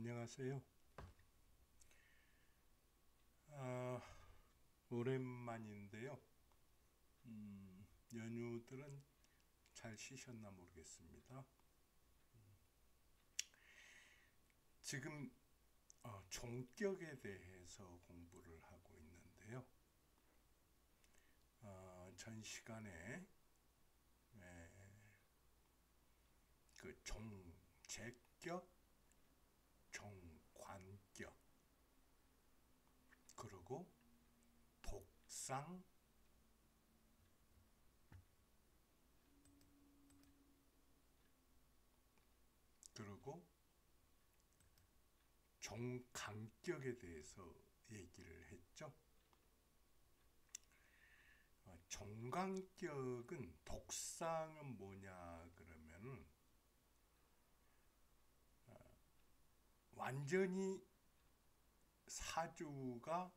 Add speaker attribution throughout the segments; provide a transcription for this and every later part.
Speaker 1: 안녕하세요. 오랜만인데요. 연휴들은 잘 쉬셨나 모르겠습니다. 지금 종격에 대해서 공부를 하고 있는데요. 전 시간에 그 종제격, 종관격, 그리고 독상, 그리고 종간격에 대해서 얘기를 했죠. 종간격은 독상은 뭐냐 그러면 완전히 사주가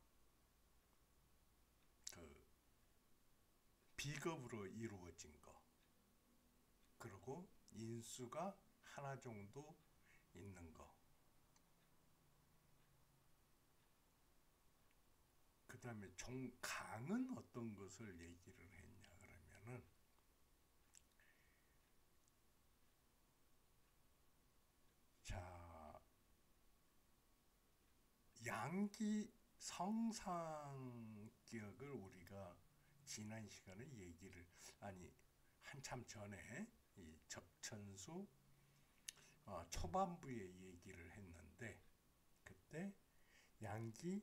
Speaker 1: 그 비겁으로 이루어진 거, 그리고 인수가 하나 정도 있는 거, 그 다음에 종강은 어떤 것을 얘기를 했냐 그러면은 자, 양기 성상격을 우리가 지난 시간에 한참 전에 이 접천수 초반부에 얘기를 했는데, 그때 양기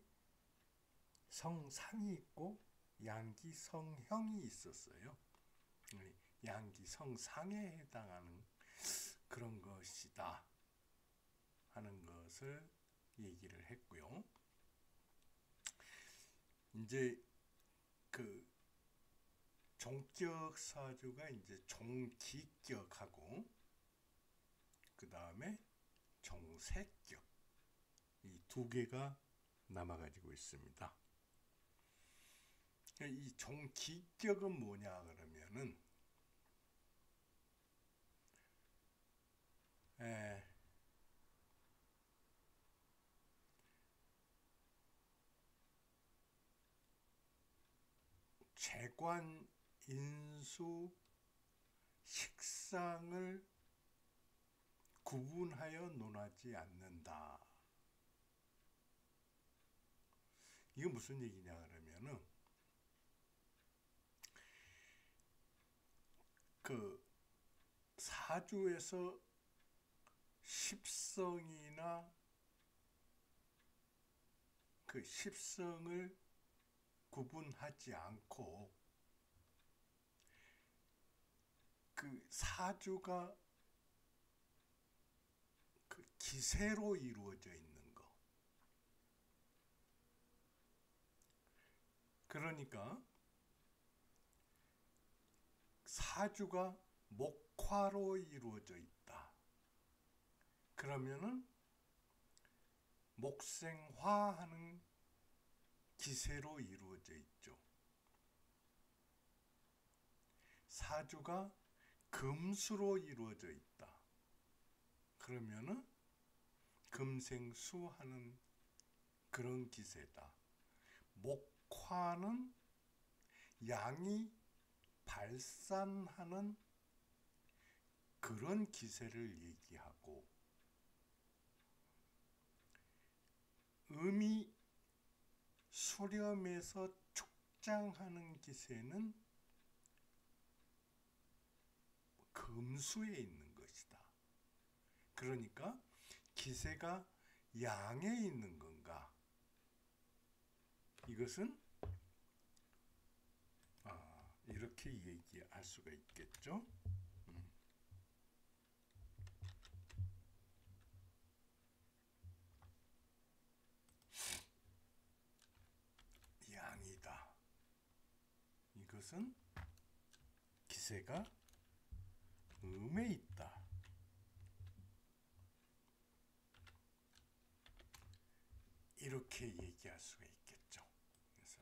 Speaker 1: 성상이 있고 양기 성형이 있었어요. 양기 성상에 해당하는 그런 것이다 하는 것을 얘기를 했고요. 이제 그 종격 사주가 이제 종기격하고 그 다음에 종세격, 이 두 개가 남아가지고 있습니다. 이 종기격은 뭐냐 그러면은 재관, 인수, 식상을 구분하여 논하지 않는다. 이거 무슨 얘기냐 그러면은 그 사주에서 십성이나 그 십성을 구분하지 않고 그 사주가 그 기세로 이루어져 있는 거. 그러니까 사주가 목화로 이루어져 있다. 그러면은 목생화하는 기세로 이루어져 있죠. 사주가 금수로 이루어져 있다. 그러면은 금생수하는 그런 기세다. 목화는 양이 발산하는 그런 기세를 얘기하고, 음이 수렴해서 축장하는 기세는 금수에 있는 것이다. 그러니까 기세가 양에 있는 건가? 이것은 이렇게 얘기할 수가 있겠죠. 양이다. 이것은 기세가 음에 있다. 이렇게 얘기할 수가 있겠죠. 그래서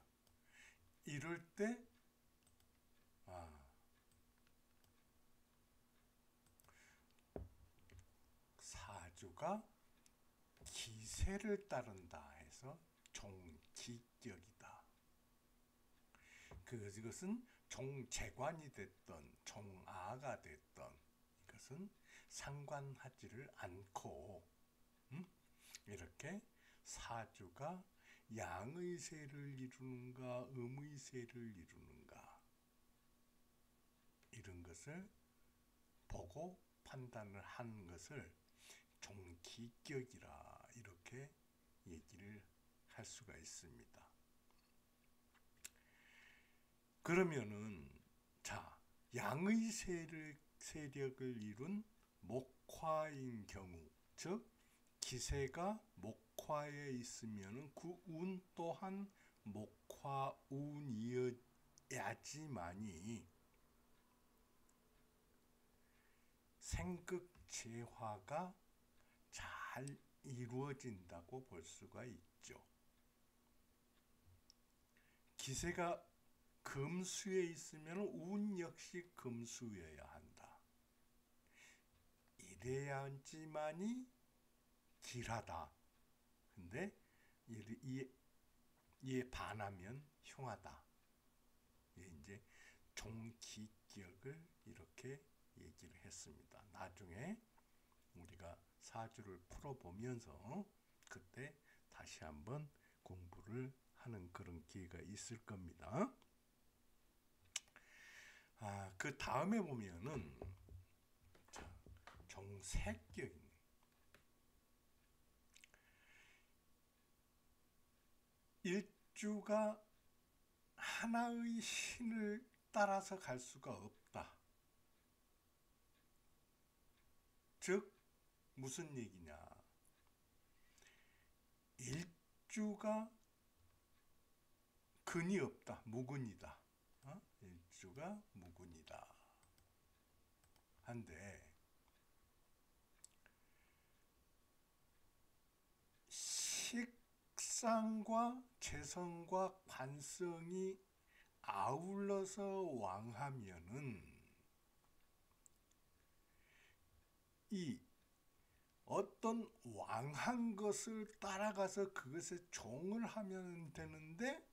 Speaker 1: 이럴 때 사주가 기세를 따른다 해서 종기격이다. 그것은 종재관이 됐던 종아가 됐던 이것은 상관하지를 않고 이렇게 사주가 양의 세를 이루는가 음의 세를 이루는가 이런 것을 보고 판단을 한 것을 종기격이라 이렇게 얘기를 할 수가 있습니다. 그러면은 자, 양의 세력을 이룬 목화인 경우, 즉 기세가 목화에 있으면 그 운 또한 목화운이어야지만이 생극재화가 잘 이루어진다고 볼 수가 있죠. 기세가 금수에 있으면 운 역시 금수여야 한다. 이래야지만이 길하다. 근데 이에 반하면 흉하다. 이제 종기격을 이렇게 얘기를 했습니다. 나중에 우리가 사주를 풀어보면서 그때 다시 한번 공부를 하는 그런 기회가 있을 겁니다. 그 다음에 보면은 종색격입니다. 일주가 하나의 신을 따라서 갈 수가 없다. 즉 무슨 얘기냐? 일주가 근이 없다. 무근이다. 일주가 무근이다. 한데 식상과 재성과 관성이 아울러서 왕하면은 이 어떤 왕한 것을 따라가서 그것에 종을 하면 되는데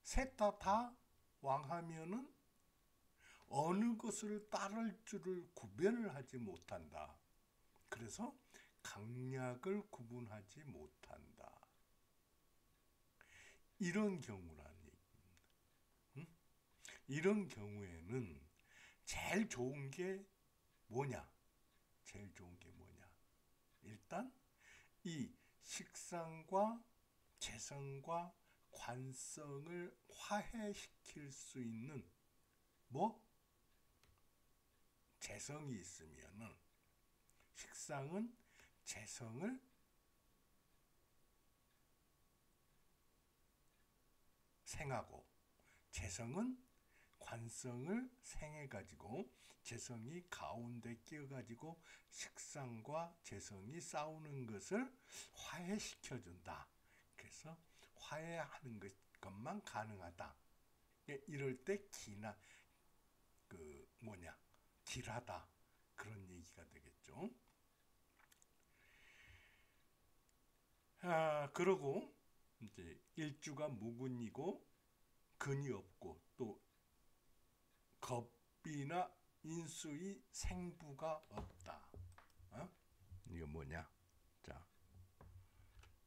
Speaker 1: 셋 다 왕하면은 어느 것을 따를 줄을 구별을 하지 못한다. 그래서 강약을 구분하지 못한다. 이런 경우란 얘기입니다. 이런 경우에는 제일 좋은 게 뭐냐? 제일 좋은 게 뭐냐? 일단 이 식상과 재성과 관성을 화해시킬 수 있는 재성이 있으면은 식상은 재성을 생하고 재성은 관성을 생해가지고 재성이 가운데 끼어가지고 식상과 재성이 싸우는 것을 화해시켜준다. 그래서 화해하는 것만 가능하다. 이럴 때 길하다. 그런 얘기가 되겠죠. 그러고 이제 일주가 무근이고 근이 없고 또 겁이나 인수의 생부가 없다. 이거 뭐냐? 자,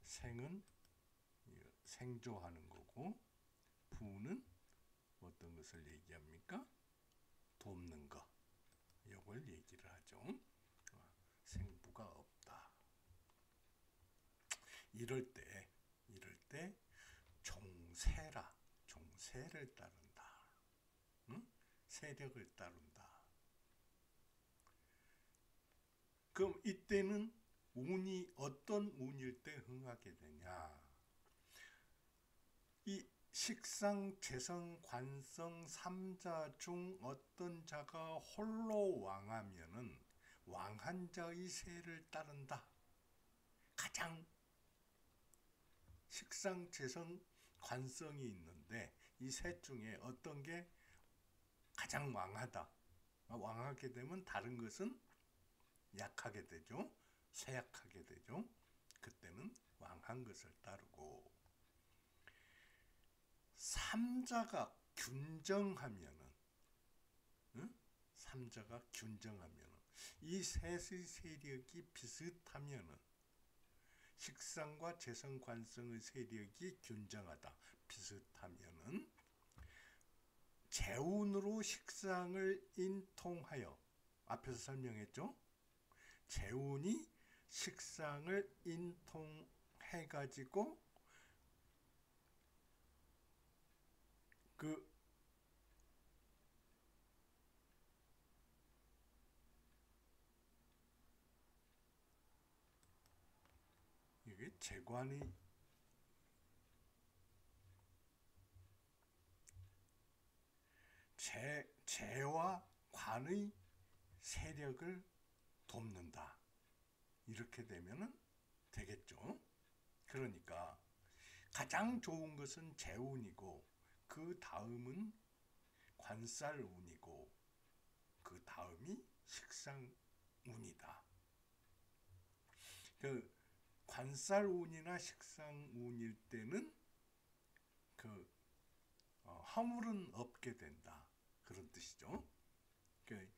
Speaker 1: 생은 생조하는 거고 부는 어떤 것을 얘기합니까? 돕는 것. 이걸 얘기를 하죠. 생부가 없다. 이럴 때 종세를 따른다. 세력을 따른다. 그럼 이때는 운이 어떤 운일 때 흥하게 되냐? 이 식상, 재성, 관성, 삼자 중 어떤 자가 홀로 왕하면은 왕한 자의 세를 따른다. 가장 식상, 재성, 관성이 있는데 이 셋 중에 어떤 게 가장 왕하다. 왕하게 되면 다른 것은 약하게 되죠. 쇠약하게 되죠. 그때는 왕한 것을 따르고, 삼자가 균정하면은, 응? 삼자가 균정하면은, 이 셋의 세력이 비슷하면은, 식상과 재성, 관성의 세력이 균정하다, 비슷하면은, 재운으로 식상을 인통하여, 앞에서 설명했죠? 재운이 식상을 인통해가지고 그 이게 재관의 재와 관의 세력을 돕는다. 이렇게 되면은 되겠죠. 그러니까 가장 좋은 것은 재운이고, 그 다음은 관살운이고, 그 다음이 식상운이다. 그 관살운이나 식상운일 때는 그 허물은 없게 된다. 그런 뜻이죠. 그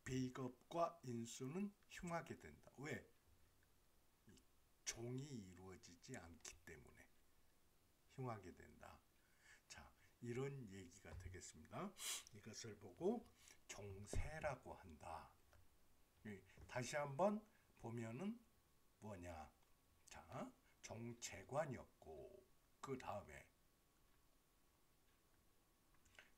Speaker 1: 비겁과 인수는 흉하게 된다. 왜? 종이 이루어지지 않기 때문에 흉하게 된다. 자, 이런 얘기가 되겠습니다. 이것을 보고 종세라고 한다. 다시 한번 보면은 뭐냐? 자, 종재관이었고, 그 다음에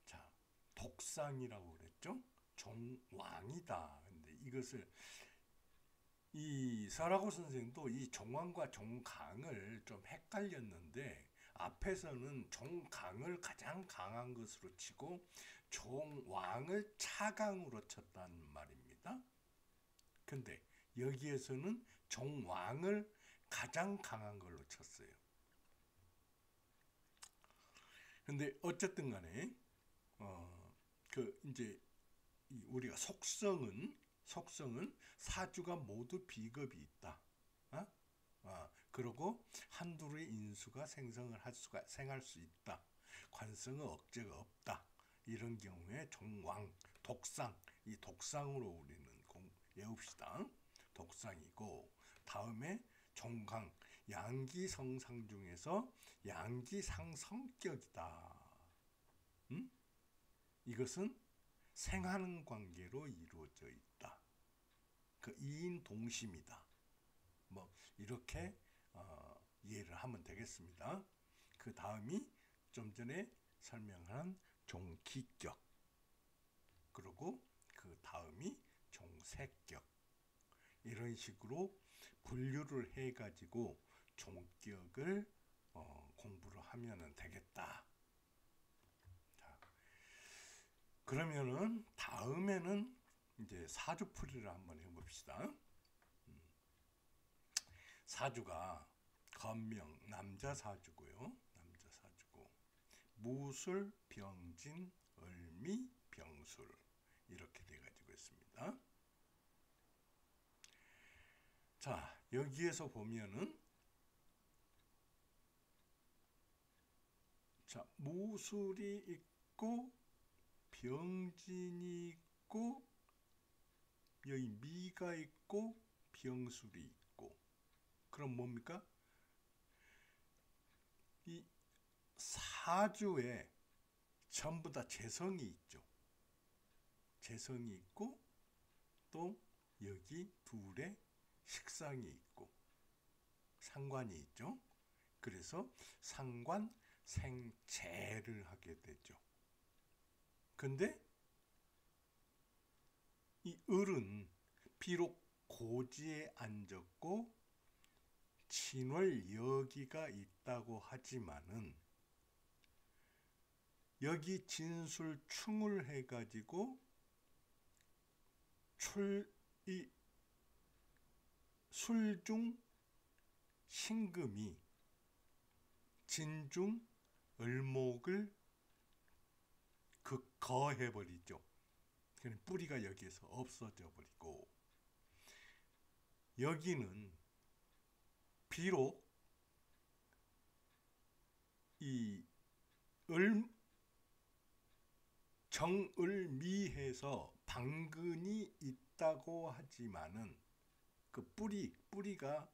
Speaker 1: 자, 독상이라고 그랬죠? 종왕이다. 근데 이것을 이 설하고 선생도 이 종왕과 종강을 좀 헷갈렸는데, 앞에서는 종강을 가장 강한 것으로 치고 종왕을 차강으로 쳤단 말입니다. 근데 여기에서는 종왕을 가장 강한 걸로 쳤어요. 근데 어쨌든 간에 이제 우리가 속성은 사주가 모두 비겁이 있다. 그리고 한둘의 인수가 생할 수 있다. 관성의 억제가 없다. 이런 경우에 종왕, 독상, 이 독상으로 우리는 외웁시다. 독상이고, 다음에 종강, 양기성상 중에서 양기상성격이다. 이것은 생하는 관계로 이루어져 있다. 그 이인 동심이다. 뭐 이렇게 이해를 하면 되겠습니다. 그 다음이 좀 전에 설명한 종기격, 그리고 그 다음이 종세격. 이런 식으로 분류를 해가지고 종격을 공부를 하면 되겠다. 자, 그러면은 다음에는 이제 사주풀이를 한번 해봅시다. 사주가 건명 남자 사주고요. 남자 사주고, 무술, 병진, 을미, 병술 이렇게 돼가지고 있습니다. 자, 여기에서 보면은 자, 무술이 있고 병진이 있고 여기 미가 있고 병술이 있고, 그럼 뭡니까? 이 사주에 전부 다 재성이 있죠. 재성이 있고, 또 여기 둘에 식상이 있고 상관이 있죠. 그래서 상관 생재를 하게 되죠. 근데 이 을은 비록 고지에 앉았고 친월 여기가 있다고 하지만은 여기 진술충을 해가지고 술중 신금이 진중 을목을 극거해버리죠. 뿌리가 여기에서 없어져 버리고, 여기는 비록 이 정을미해서 방근이 있다고 하지만은 그 뿌리가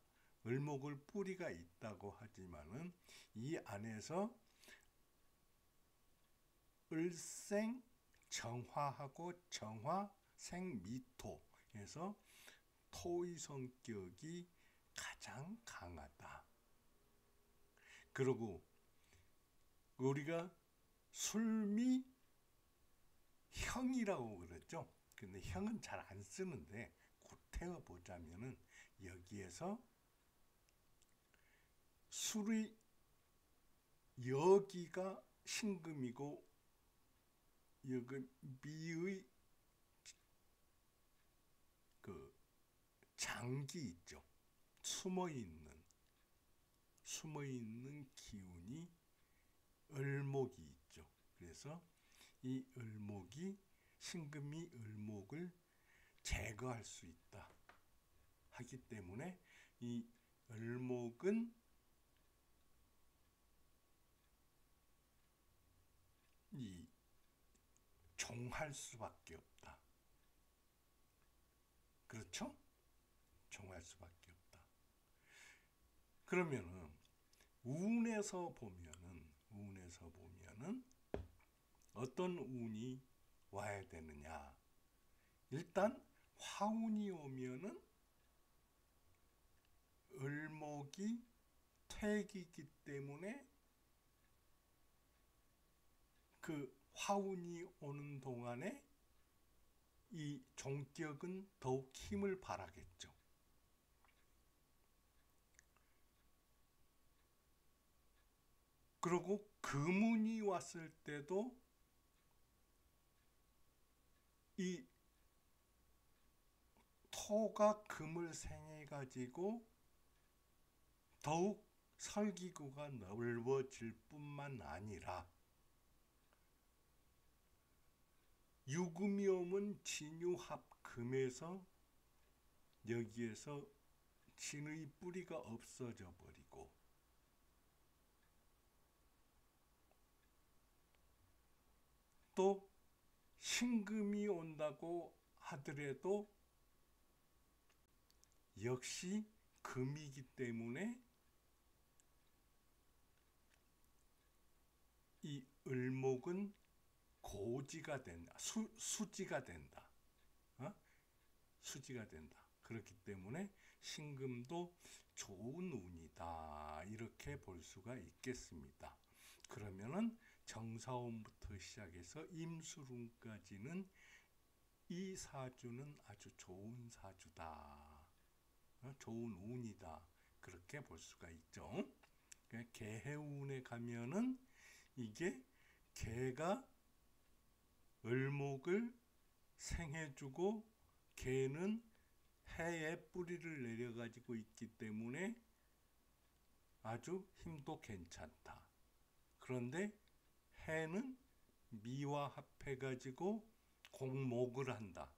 Speaker 1: 을목을 뿌리가 있다고 하지만은 이 안에서 을생 정화하고 정화생미토 해서 토의 성격이 가장 강하다. 그리고 우리가 술미 형이라고 그러죠. 근데 형은 잘 안 쓰는데 구태여 보자면은 여기에서 술의 여기가 신금이고 여기 미의 그 장기 있죠. 숨어 있는 기운이 을목이 있죠. 그래서 이 을목이 신금이 을목을 제거할 수 있다 하기 때문에 이 을목은 이 종할 수밖에 없다. 그렇죠? 종할 수밖에 없다. 그러면은 운에서 보면은 어떤 운이 와야 되느냐? 일단 화운이 오면은 을목이 퇴기이기 때문에 그 화운이 오는 동안에 이 종격은 더욱 힘을 발하겠죠. 그리고 금운이 왔을 때도 이 토가 금을 생해 가지고 더욱 설기구가 넓어질 뿐만 아니라 유금이 오면 진유합금에서 여기에서 진의 뿌리가 없어져 버리고 또 신금이 온다고 하더라도 역시 금이기 때문에 이 을목은 고지가 된다. 수지가 된다. 수지가 된다. 그렇기 때문에 신금도 좋은 운이다. 이렇게 볼 수가 있겠습니다. 그러면은 정사운부터 시작해서 임술운까지는 이 사주는 아주 좋은 사주다. 좋은 운이다. 그렇게 볼 수가 있죠. 개해운에 가면은 이게 개가 을목을 생해주고 개는 해에 뿌리를 내려가지고 있기 때문에 아주 힘도 괜찮다. 그런데 해는 미와 합해가지고 공목을 한다.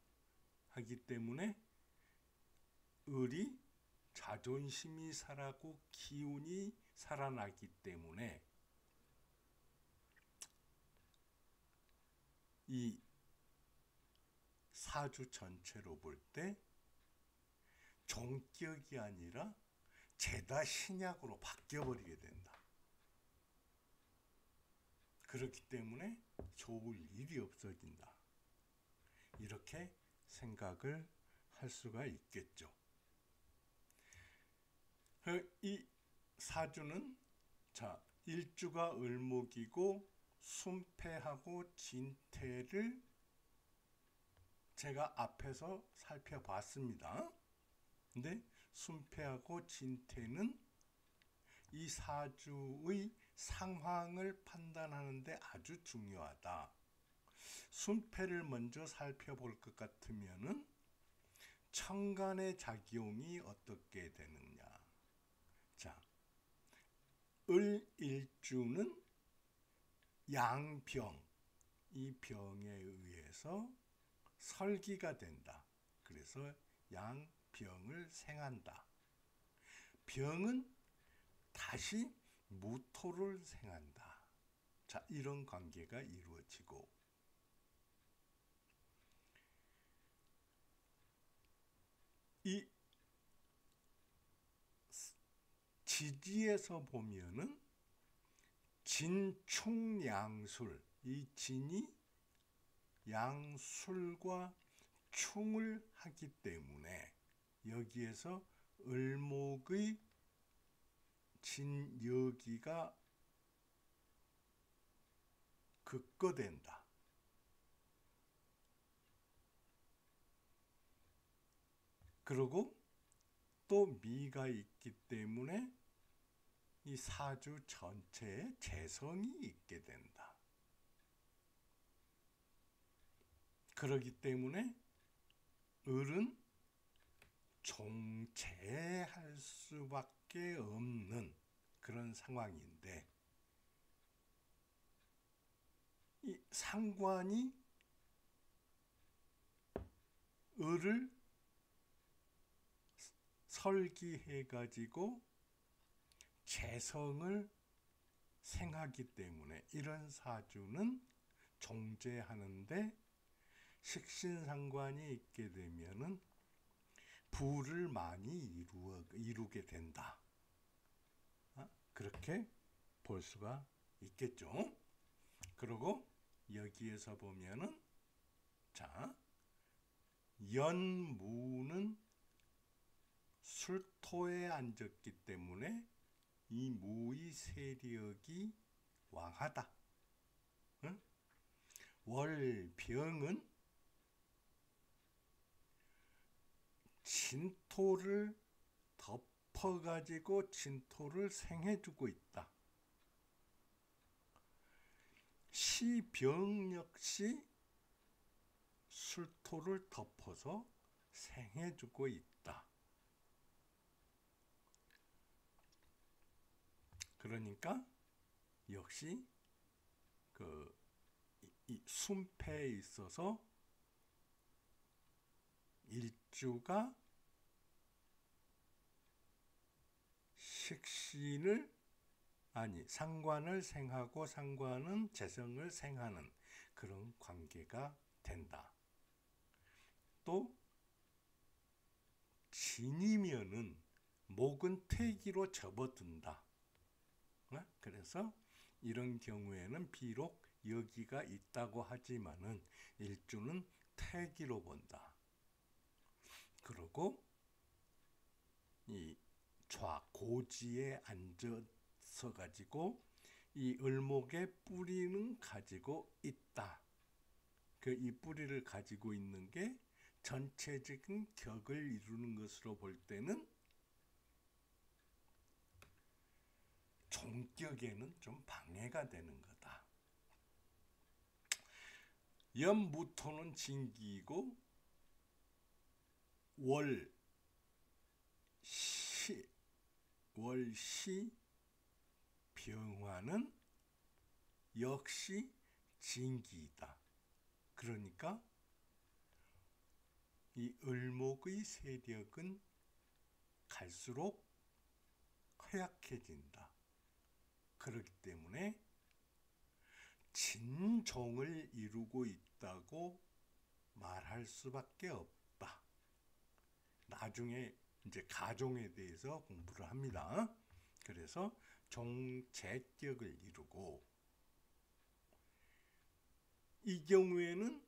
Speaker 1: 하기 때문에 을이 자존심이 살아고 기운이 살아나기 때문에 이 사주 전체로 볼 때 종격이 아니라 죄다 신약으로 바뀌어버리게 된다. 그렇기 때문에 좋을 일이 없어진다. 이렇게 생각을 할 수가 있겠죠. 이 사주는 자 일주가 을목이고 순패하고 진태를 제가 앞에서 살펴봤습니다. 근데 순패하고 진태는 이 사주의 상황을 판단하는데 아주 중요하다. 순패를 먼저 살펴볼 것 같으면은 천간의 작용이 어떻게 되느냐. 자, 을일주는 양병, 이 병에 의해서 설기가 된다. 그래서 병을 생한다. 병은 다시 무토를 생한다. 자, 이런 관계가 이루어지고, 이 지지에서 보면은 진충양술, 이 진이 양술과 충을 하기 때문에 여기에서 을목의 진여기가 극거된다. 그리고 또 미가 있기 때문에 이 사주 전체에 재성이 있게 된다. 그렇기 때문에 을은 종체할 수밖에 없는 그런 상황인데, 이 상관이 을을 설기해 가지고 재성을 생하기 때문에 이런 사주는 종제하는데 식신상관이 있게 되면은 부를 많이 이루게 된다. 그렇게 볼 수가 있겠죠. 그리고 여기에서 보면은, 자, 연무는 술토에 앉았기 때문에 이 무의 세력이 왕하다. 응? 월병은 진토를 덮어가지고 진토를 생해주고 있다. 시병 역시 술토를 덮어서 생해주고 있다. 그러니까 역시 이 순패에 있어서 일주가 식신을 상관을 생하고 상관은 재성을 생하는 그런 관계가 된다. 또 진이면은 목은 태기로 접어든다. 그래서 이런 경우에는 비록 여기가 있다고 하지만은 일주는 태기로 본다. 그리고 이 좌고지에 앉아서 가지고 이 을목의 뿌리는 가지고 있다. 이 뿌리를 가지고 있는 게 전체적인 격을 이루는 것으로 볼 때는 종격에는 좀 방해가 되는 거다. 연무토는 진기이고 월시 병화는 역시 진기이다. 그러니까 이 을목의 세력은 갈수록 허약해진다. 그렇기 때문에 진종을 이루고 있다고 말할 수밖에 없다. 나중에 이제 가종에 대해서 공부를 합니다. 그래서 종재격을 이루고, 이 경우에는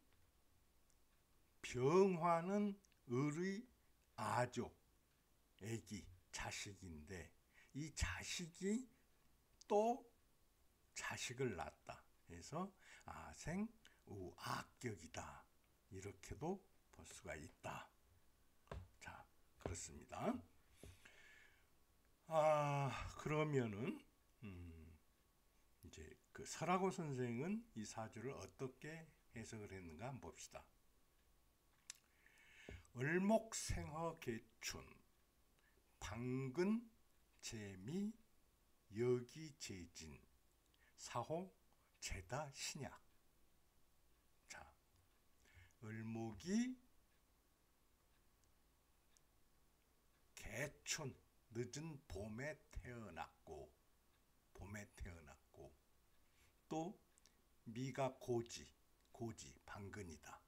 Speaker 1: 병화는 을의 아족, 애기, 자식인데 이 자식이 또 자식을 낳았다. 그래서 아생우악격이다. 이렇게도 볼 수가 있다. 자, 그렇습니다. 그러면은 이제 설하고 선생은 이 사주를 어떻게 해석을 했는가 한번 봅시다. 을목생허개춘 방근 재미 여기재진 사호 재다 신약. 자, 을목이 늦춘 늦은 봄에 태어났고 또 미가 고지 방근이다.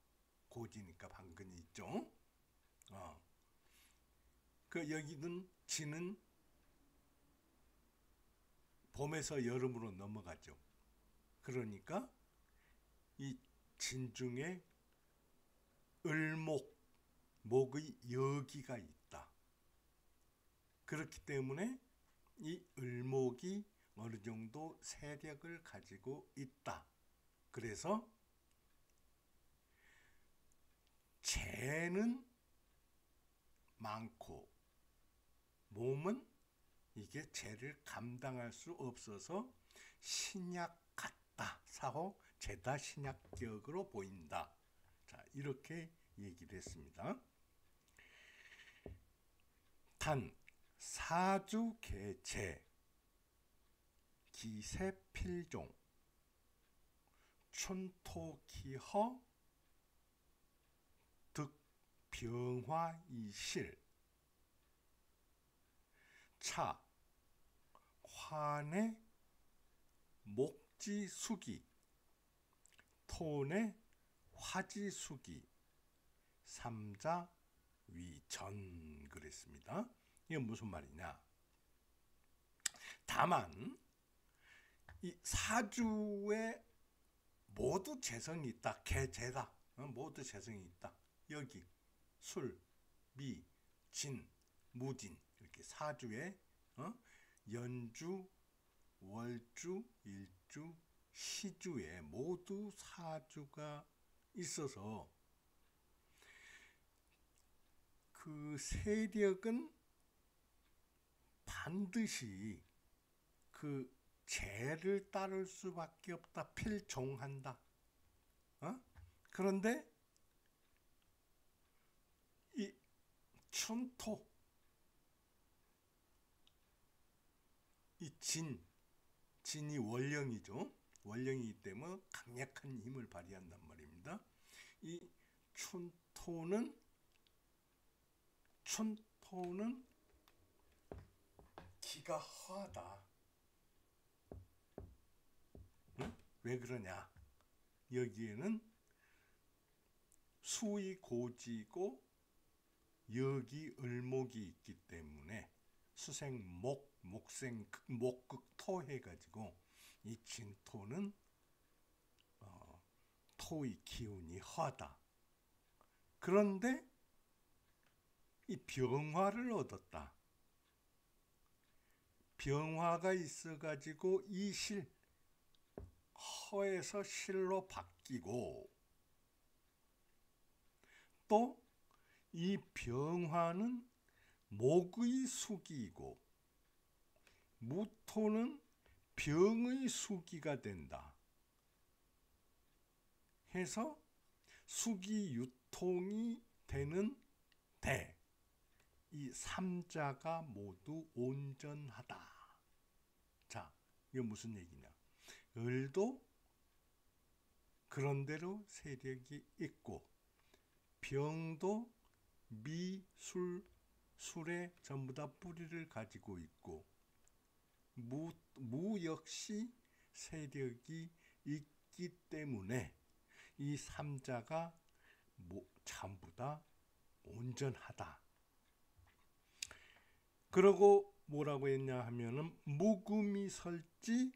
Speaker 1: 고지니까 방근이 있죠. 그 여기는 지는 봄에서 여름으로 넘어가죠. 그러니까 이 진 중에 목의 여기가 있다. 그렇기 때문에 이 을목이 어느 정도 세력을 가지고 있다. 그래서 재는 많고 몸은 이게 재를 감당할 수 없어서 신약 같다. 사호 재다 신약격으로 보인다. 자, 이렇게 얘기를 했습니다. 단 사주개재 기세필종 춘토기허 득병화이실 차 환의 목지수기 톤의 화지수기 삼자 위전 그랬습니다. 이게 무슨 말이냐? 다만 이 사주에 모두 재성이 있다. 개재다. 모두 재성이 있다. 여기 술, 미, 진, 무진 이렇게 사주에 연주, 월주, 일주, 시주에 모두 사주가 있어서 그 세력은 반드시 그 재를 따를 수밖에 없다. 필종한다. 그런데 이 춘토 이 진이 원령이죠. 원령이기 때문에 강력한 힘을 발휘한단 말입니다. 이 춘토는 기가 허하다. 왜 그러냐? 여기에는 수의 고지고 여기 을목이 있기 때문에 수생목, 목극토 해가지고 이 진토는 토의 기운이 허하다. 그런데 이 병화를 얻었다. 병화가 있어가지고 이 실, 허에서 실로 바뀌고 또 이 병화는 목의 수기이고 무토는 병의 수기가 된다. 해서 수기 유통이 되는 대. 이 삼자가 모두 온전하다. 자, 이게 무슨 얘기냐? 을도 그런대로 세력이 있고 병도 술에 전부 다 뿌리를 가지고 있고 무 역시 세력이 있기 때문에 이 삼자가 전부 다 온전하다. 그러고 뭐라고 했냐 하면은 무금이 설지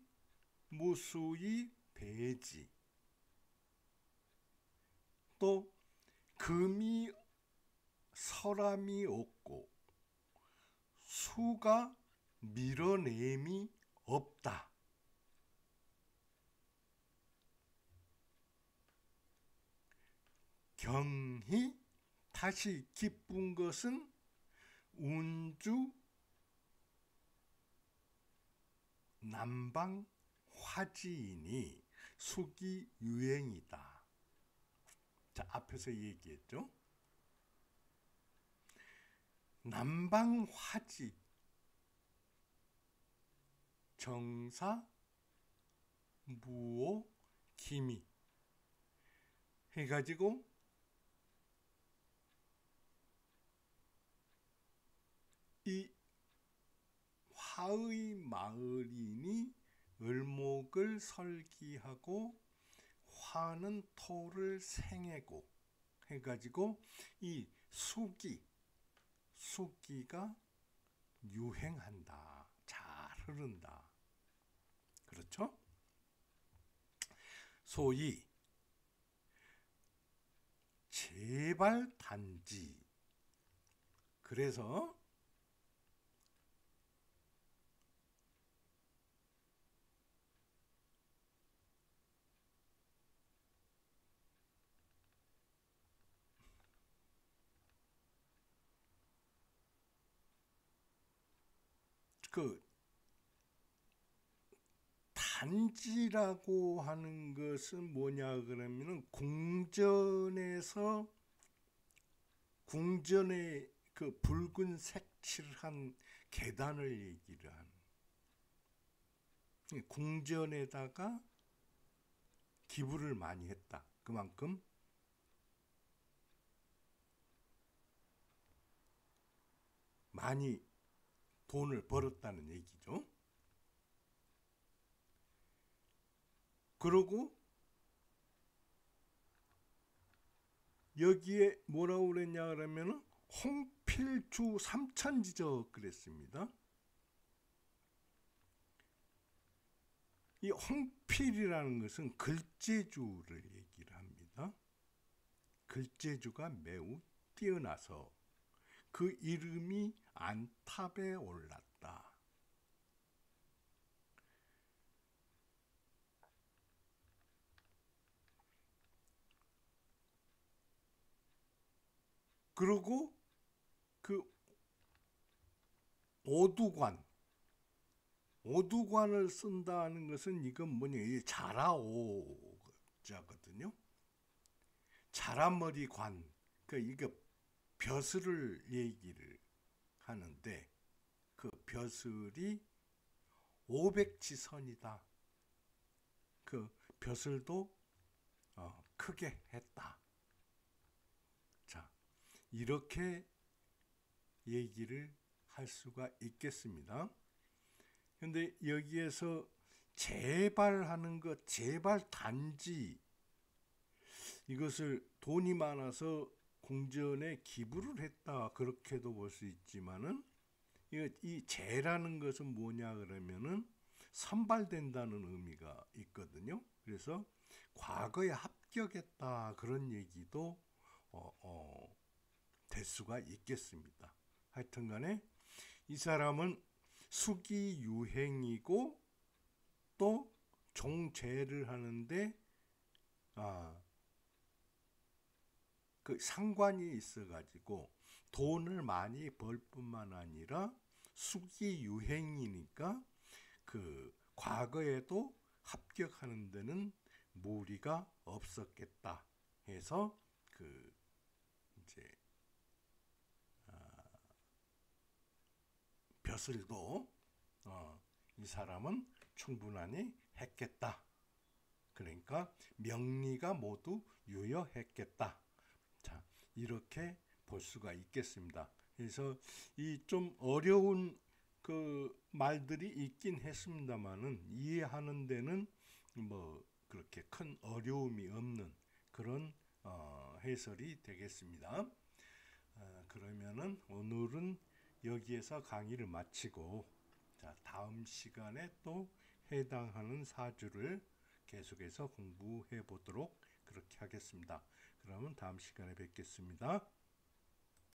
Speaker 1: 무수이 배지 또 금이 설함이 없고 수가 밀어냄이 없다. 경히 다시 기쁜 것은 운주 남방 화지이니 수기 유행이다. 자, 앞에서 얘기했죠. 남방 화지 정사 무오 기미 해가지고 이 화의 마을이니 을목을 설기하고 화는 토를 생해고 해가지고 이 수기가 유행한다. 잘 흐른다. 그렇죠? 소위 제발 단지. 그래서 그 단지라고 하는 것은 뭐냐 그러면은 궁전에 그 붉은 색칠한 계단을 얘기를 하는, 궁전에다가 기부를 많이 했다. 그만큼 많이 돈을 벌었다는 얘기죠. 그러고 여기에 뭐라고 그랬냐 그러면은 홍필주 삼천지적 그랬습니다. 이 홍필이라는 것은 글재주를 얘기를 합니다. 글재주가 매우 뛰어나서 그 이름이 안탑에 올랐다. 그리고 그 오두관을 쓴다는 것은 이건 뭐냐, 이 자라오자거든요. 자라머리관, 그러니까 이거 벼슬을 얘기를 하는데 그 벼슬이 500지선이다. 그 벼슬도 크게 했다. 자, 이렇게 얘기를 할 수가 있겠습니다. 근데 여기에서 재발하는 것, 재발 단지, 이것을 돈이 많아서 궁전에 기부를 했다, 그렇게도 볼 수 있지만은 이 재라는 것은 뭐냐 그러면은 선발된다는 의미가 있거든요. 그래서 과거에 합격했다, 그런 얘기도 될 수가 있겠습니다. 하여튼 간에 이 사람은 수기유행이고 또 종재를 하는데 그 상관이 있어가지고 돈을 많이 벌 뿐만 아니라 수기유행이니까 그 과거에도 합격하는 데는 무리가 없었겠다 해서 그 이제 벼슬도 이 사람은 충분하니 했겠다. 그러니까 명리가 모두 유효했겠다. 자, 이렇게 볼 수가 있겠습니다. 그래서 이 좀 어려운 그 말들이 있긴 했습니다만은 이해하는 데는 뭐 그렇게 큰 어려움이 없는 그런 해설이 되겠습니다. 그러면은 오늘은 여기에서 강의를 마치고, 자, 다음 시간에 또 해당하는 사주를 계속해서 공부해 보도록 그렇게 하겠습니다. 그러면 다음 시간에 뵙겠습니다.